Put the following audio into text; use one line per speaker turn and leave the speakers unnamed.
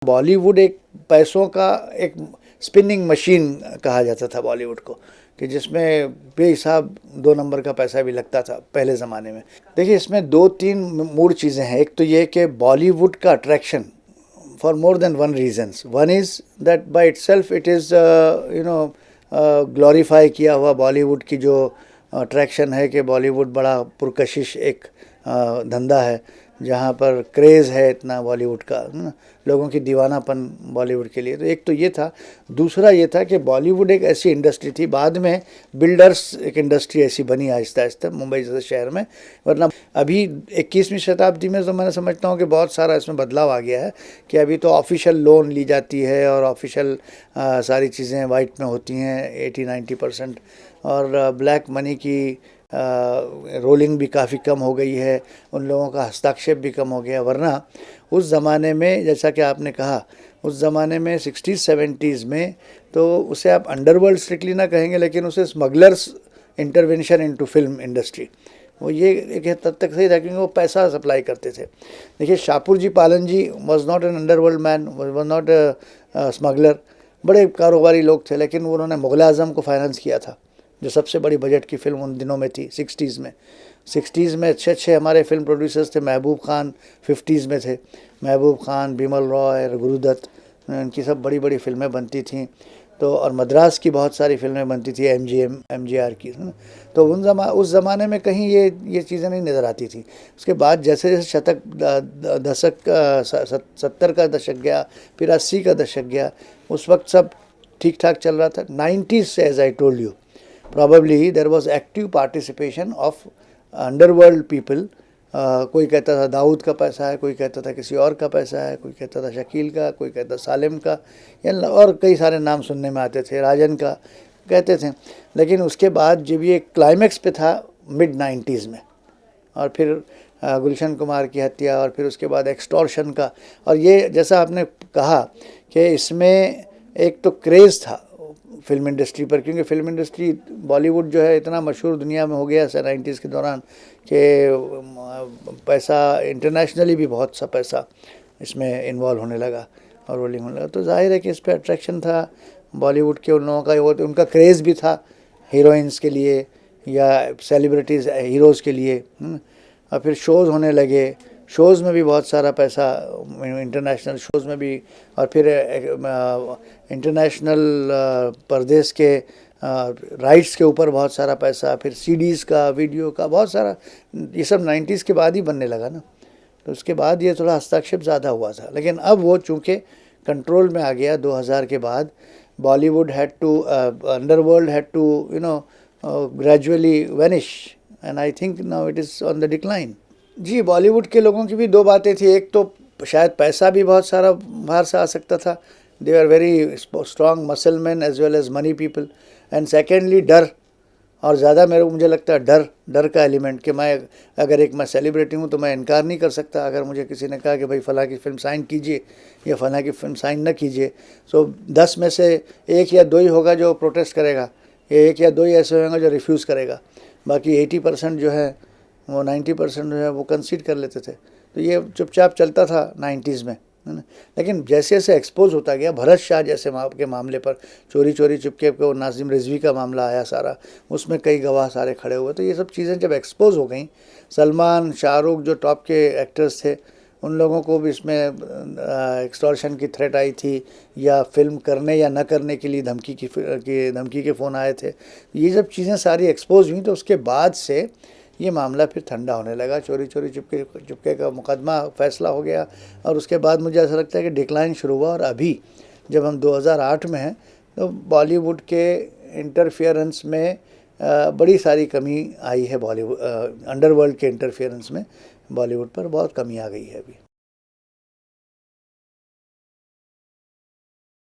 बॉलीवुड एक पैसों का एक स्पिनिंग मशीन कहा जाता था बॉलीवुड को, कि जिसमें बेहिसाब 2 नंबर का पैसा भी लगता था पहले ज़माने में। देखिए, इसमें 2-3 मूल चीज़ें हैं। एक तो ये कि बॉलीवुड का attraction for more than one reasons. One is that by itself it is glorify किया हुआ बॉलीवुड की जो अट्रैक्शन है कि बॉलीवुड बड़ा पुरकशिश एक धंधा है, जहाँ पर क्रेज़ है इतना बॉलीवुड का, लोगों की दीवानापन बॉलीवुड के लिए। तो एक तो ये था। दूसरा ये था कि बॉलीवुड एक ऐसी इंडस्ट्री थी, बाद में बिल्डर्स एक इंडस्ट्री ऐसी बनी आहिस्ता आहिस्ता मुंबई जैसे शहर में। वरना अभी 21वीं शताब्दी में तो मैं समझता हूँ कि बहुत सारा इसमें बदलाव आ गया है, कि अभी तो ऑफिशियल लोन ली जाती है और ऑफिशियल सारी चीज़ें वाइट में होती हैं 80-90%, और ब्लैक मनी की रोलिंग भी काफ़ी कम हो गई है, उन लोगों का हस्ताक्षेप भी कम हो गया। वरना उस ज़माने में, जैसा कि आपने कहा, उस ज़माने में 60s-70s में तो उसे आप अंडरवर्ल्ड स्ट्रिक्टली ना कहेंगे, लेकिन उसे smugglers intervention into film industry, वो ये एक तब तक सही था, क्योंकि वो पैसा सप्लाई करते थे। देखिए, Shapoor ji Pallon ji was not an underworld man, was not a smuggler, बड़े कारोबारी लोग थे, लेकिन उन्होंने मुग़ल आज़म को फाइनेंस किया था, जो सबसे बड़ी बजट की फिल्म उन दिनों में थी 60s में अच्छे अच्छे हमारे फिल्म प्रोड्यूसर्स थे। महबूब खान 50s में थे, महबूब खान, बिमल रॉय, गुरुदत्त, इनकी सब बड़ी बड़ी फिल्में बनती थीं। तो और मद्रास की बहुत सारी फिल्में बनती थी, MGR की। तो उस ज़माने में कहीं ये चीज़ें नहीं नज़र आती थी। उसके बाद जैसे जैसे दशक 70 का दशक गया, फिर 80 का दशक गया, उस वक्त सब ठीक ठाक चल रहा था। 90s से, as I told you, probably there was active participation of underworld people। कोई कहता था दाऊद का पैसा है, कोई कहता था किसी और का पैसा है, कोई कहता था शकील का, कोई कहता सालिम का, या और कई सारे नाम सुनने में आते थे, राजन का कहते थे। लेकिन उसके बाद जब ये क्लाइमेक्स पे था मिड-90s में, और फिर गुलशन कुमार की हत्या, और फिर उसके बाद एक्सटॉर्शन का, और ये जैसा आपने कहा कि इसमें एक तो क्रेज़ था फिल्म इंडस्ट्री पर, क्योंकि फिल्म इंडस्ट्री बॉलीवुड जो है इतना मशहूर दुनिया में हो गया है 90s के दौरान, कि पैसा इंटरनेशनली भी बहुत सा पैसा इसमें इन्वॉल्व होने लगा और रोलिंग होने लगा। तो जाहिर है कि इस पर अट्रैक्शन था बॉलीवुड के उन लोगों का, वो उनका क्रेज़ भी था हीरोइंस के लिए या सेलिब्रिटीज़ हीरोज़ के लिए। और फिर शोज़ होने लगे, शोज़ में भी बहुत सारा पैसा, इंटरनेशनल शोज़ में भी, और फिर इंटरनेशनल परदेश के राइट्स के ऊपर बहुत सारा पैसा, फिर CDs का, वीडियो का, बहुत सारा। ये सब 90s के बाद ही बनने लगा ना, तो उसके बाद ये थोड़ा हस्तक्षेप ज़्यादा हुआ था। लेकिन अब वो चूँकि कंट्रोल में आ गया 2000 के बाद, Bollywood had to, underworld had to gradually vanish, and I think now it is on the decline. जी, बॉलीवुड के लोगों की भी दो बातें थी। एक तो शायद पैसा भी बहुत सारा बाहर से आ सकता था, they are very strong muscle man as well as money people. And secondly डर, और ज़्यादा मुझे लगता है डर का एलिमेंट, कि मैं अगर मैं सेलिब्रिटी हूँ तो मैं इनकार नहीं कर सकता। अगर मुझे किसी ने कहा कि भाई फ़लाँ की फ़िल्म साइन कीजिए या फ़लाँ की फ़िल्म साइन न कीजिए, सो 10 में से 1 या 2 ही होगा जो प्रोटेस्ट करेगा, या 1 या 2 ही ऐसे होंगे जो रिफ्यूज़ करेगा। बाकी 80% जो है, वो 90% जो है वो कंसीड कर लेते थे। तो ये चुपचाप चलता था 90s में, है ना। लेकिन जैसे जैसे एक्सपोज होता गया, भरत शाह जैसे के मामले पर, चोरी चुपके को नाजिम रिजवी का मामला आया सारा, उसमें कई गवाह सारे खड़े हुए। तो ये सब चीज़ें जब एक्सपोज हो गई, सलमान, शाहरुख जो टॉप के एक्टर्स थे, उन लोगों को भी इसमें एक्सटॉर्शन की थ्रेट आई थी, या फिल्म करने या न करने के लिए धमकी के फ़ोन आए थे। ये जब चीज़ें सारी एक्सपोज हुई, तो उसके बाद से ये मामला फिर ठंडा होने लगा। चोरी चुपके का मुकदमा फैसला हो गया, और उसके बाद मुझे ऐसा लगता है कि डिक्लाइन शुरू हुआ। और अभी जब हम 2008 में हैं, तो बॉलीवुड के इंटरफियरेंस में बड़ी सारी कमी आई है। बॉलीवुड अंडरवर्ल्ड के इंटरफियरेंस में बॉलीवुड पर बहुत कमी आ गई है अभी।